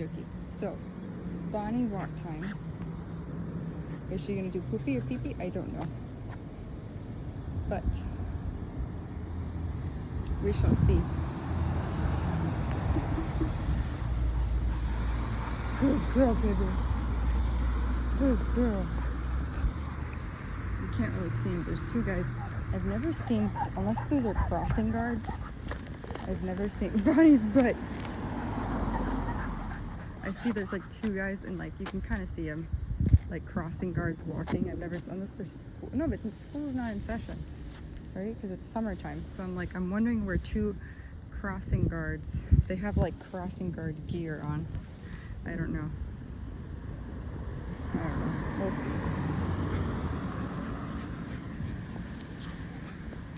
Okay, so Bonnie walk time. Is she gonna do poopy or pee pee? I don't know. But we shall see. Good girl, baby. Good girl. You can't really see them. There's two guys. I've never seen, unless those are crossing guards, I've never seen Bonnie's butt. I see there's like two guys and like you can kind of see them like crossing guards walking. I've never, unless there's school. No, but school's not in session, right? Because it's summertime. So I'm wondering where two crossing guards, they have like crossing guard gear on. I don't know. We'll see.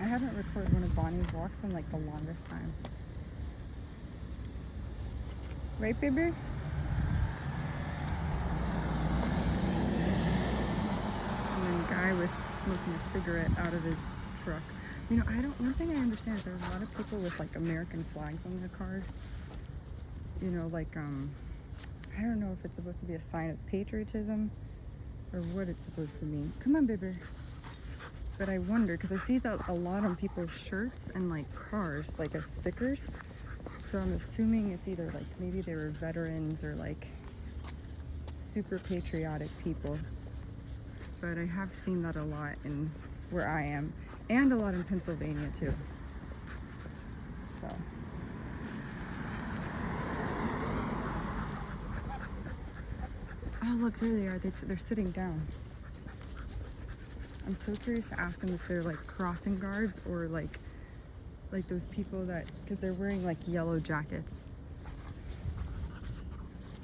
I haven't recorded one of Bonnie's walks in like the longest time. Right, baby? Guy with smoking a cigarette out of his truck. You know, one thing I understand is there's a lot of people with like American flags on their cars. You know, like, I don't know if it's supposed to be a sign of patriotism or what it's supposed to mean. Come on, baby. But I wonder, because I see that a lot on people's shirts and like cars, like as stickers. So I'm assuming it's either like maybe they were veterans or like super patriotic people. But I have seen that a lot in where I am, and a lot in Pennsylvania too. So oh look, there they are. They're sitting down. I'm so curious to ask them if they're like crossing guards or like those people that, because they're wearing like yellow jackets.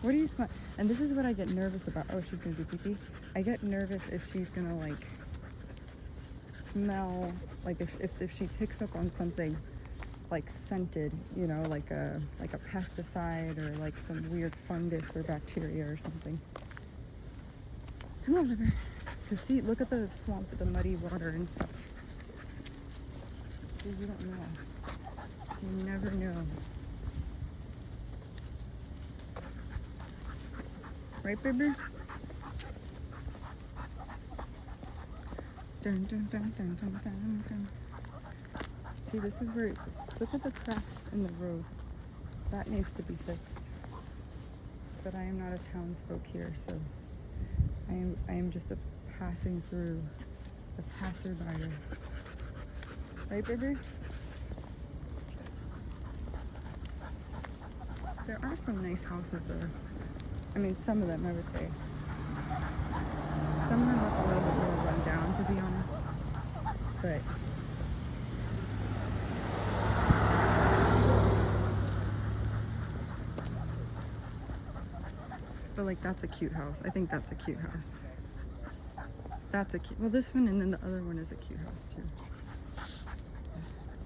What do you smell? And this is what I get nervous about. Oh, she's gonna do pee-pee. I get nervous if she's gonna like smell, like if she picks up on something like scented, you know, like a pesticide or like some weird fungus or bacteria or something. Come on, baby. Cause see, look at the swamp with the muddy water and stuff. You don't know. You never know. Right, baby? Dun, dun, dun, dun, dun, dun, dun. See, this is where, look at the cracks in the road. That needs to be fixed. But I am not a townsfolk here, so I am just a passing through, a passerby. Right, baby? There are some nice houses there. I mean, some of them, I would say. Some of them look a little bit more run down, to be honest. But like, that's a cute house. I think that's a cute house. That's a cute, well, this one and then the other one is a cute house too.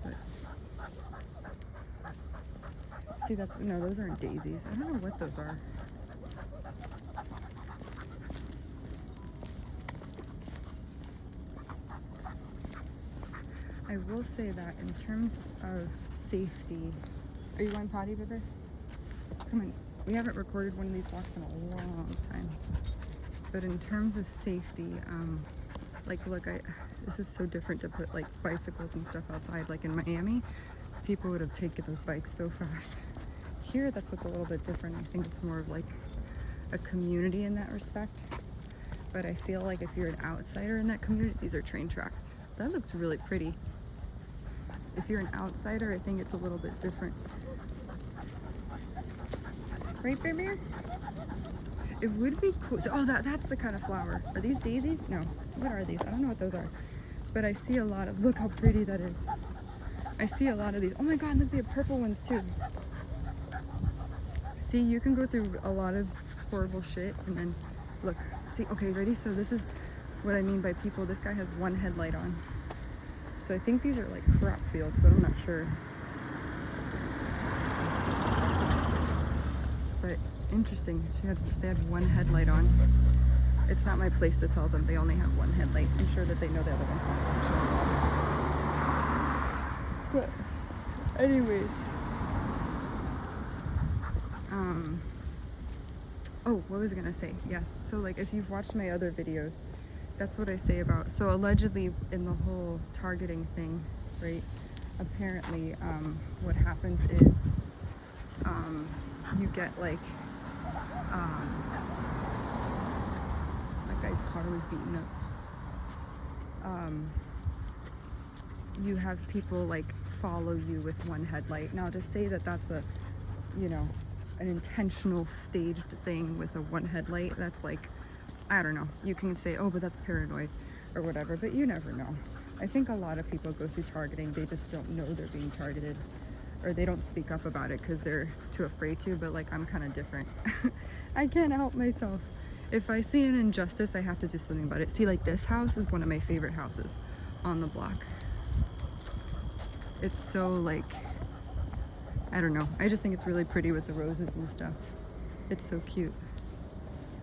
But see, no, those aren't daisies. I don't know what those are. I will say that in terms of safety, are you going potty, baby? Come on. We haven't recorded one of these walks in a long time. But in terms of safety, like look, this is so different to put like bicycles and stuff outside. Like in Miami, people would have taken those bikes so fast. Here, that's what's a little bit different. I think it's more of like a community in that respect. But I feel like if you're an outsider in that community, these are train tracks. That looks really pretty. If you're an outsider, I think it's a little bit different. Right, baby? It would be cool. Oh, that's the kind of flower. Are these daisies? No. What are these? I don't know what those are. But I see a lot of, look how pretty that is. I see a lot of these. Oh my God, look, they have purple ones too. See, you can go through a lot of horrible shit and then look. See, okay, ready? So this is what I mean by people. This guy has one headlight on. So I think these are like crop fields, but I'm not sure. But interesting, they had one headlight on. It's not my place to tell them they only have one headlight. I'm sure that they know the other one's not functioning. But anyway, Oh, what was I gonna say? Yes. So like if you've watched my other videos, that's what I say about. So allegedly in the whole targeting thing, right? Apparently, what happens is you get like that guy's car was beaten up. You have people like follow you with one headlight. Now to say that that's a, you know, an intentional staged thing with a one headlight, that's like, I don't know. You can say, oh, but that's paranoid or whatever, but you never know. I think a lot of people go through targeting, they just don't know they're being targeted, or they don't speak up about it because they're too afraid to, but like I'm kind of different. I can't help myself. If I see an injustice, I have to do something about it. See, like this house is one of my favorite houses on the block. It's so like, I don't know. I just think it's really pretty with the roses and stuff. It's so cute.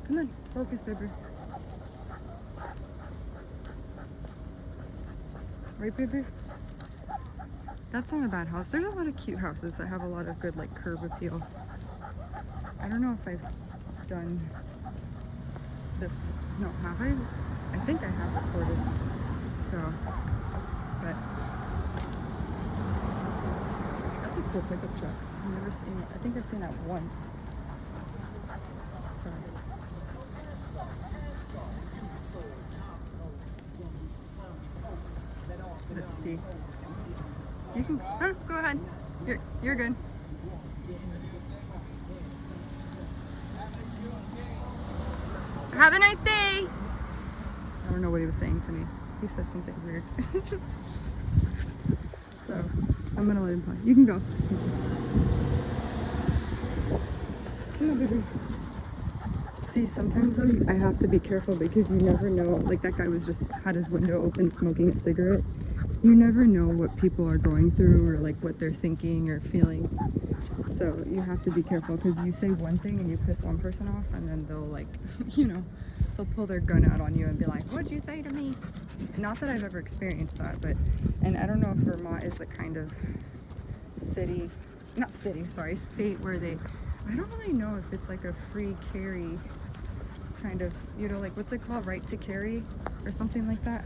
Come on, focus, baby. Right, baby? That's not a bad house. There's a lot of cute houses that have a lot of good like curb appeal. I don't know if I've done this. No, have I? I think I have recorded. So, but that's a cool pickup truck. I've never seen it. I think I've seen that once. So. Let's see. You can go ahead. You're good. Have a nice day. I don't know what he was saying to me. He said something weird. So I'm gonna let him play. You can go. Come on, baby. See, sometimes I have to be careful because you never know. Like that guy was just had his window open smoking a cigarette. You never know what people are going through or like what they're thinking or feeling. So you have to be careful because you say one thing and you piss one person off and then they'll like, you know, they'll pull their gun out on you and be like, what'd you say to me? Not that I've ever experienced that, but, and I don't know if Vermont is the kind of state where they, I don't really know if it's like a free carry kind of, you know, like what's it called, right to carry or something like that.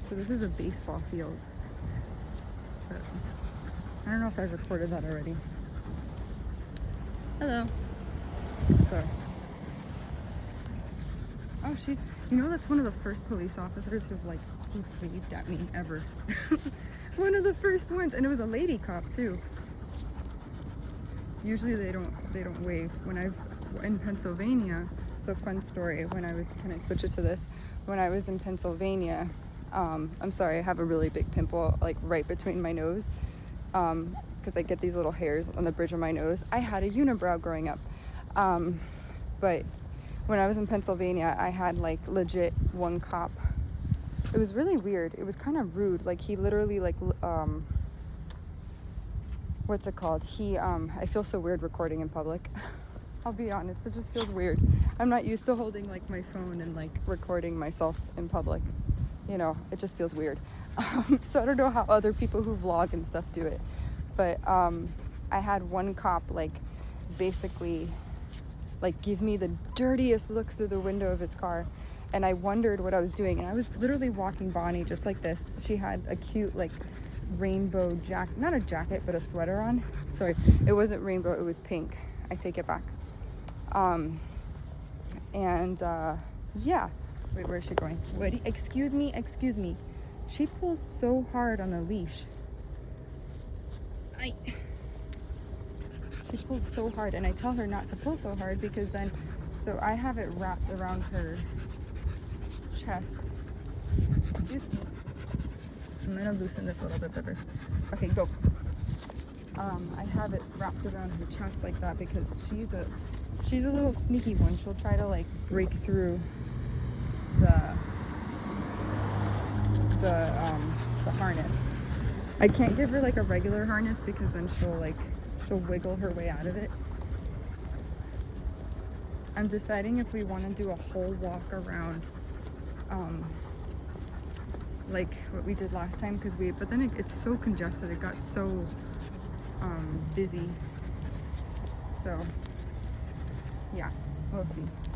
So this is a baseball field, but I don't know if I've recorded that already. Hello. So, oh, you know, that's one of the first police officers who's waved at me ever. One of the first ones, and it was a lady cop too. Usually they don't wave. When in Pennsylvania, so fun story, when I was, can I switch it to this? When I was in Pennsylvania, I'm sorry, I have a really big pimple like right between my nose because I get these little hairs on the bridge of my nose. I had a unibrow growing up, but when I was in Pennsylvania, I had like legit one cop. It was really weird. It was kind of rude. Like he literally like, what's it called? I feel so weird recording in public. I'll be honest, it just feels weird. I'm not used to holding like my phone and like recording myself in public. You know, it just feels weird. So I don't know how other people who vlog and stuff do it. But I had one cop like basically like give me the dirtiest look through the window of his car. And I wondered what I was doing. And I was literally walking Bonnie just like this. She had a cute like rainbow jacket, not a jacket, but a sweater on. Sorry, it wasn't rainbow, it was pink. I take it back. Yeah. Wait, where is she going? What? Excuse me. She pulls so hard on the leash. She pulls so hard, and I tell her not to pull so hard because then, so I have it wrapped around her chest. Excuse me. I'm gonna loosen this a little bit better. Okay, go. I have it wrapped around her chest like that because she's a little sneaky one. She'll try to like break through the harness. I can't give her like a regular harness because then she'll wiggle her way out of it. I'm deciding if we want to do a whole walk around like what we did last time but then it's so congested. It got so busy So, yeah, we'll see.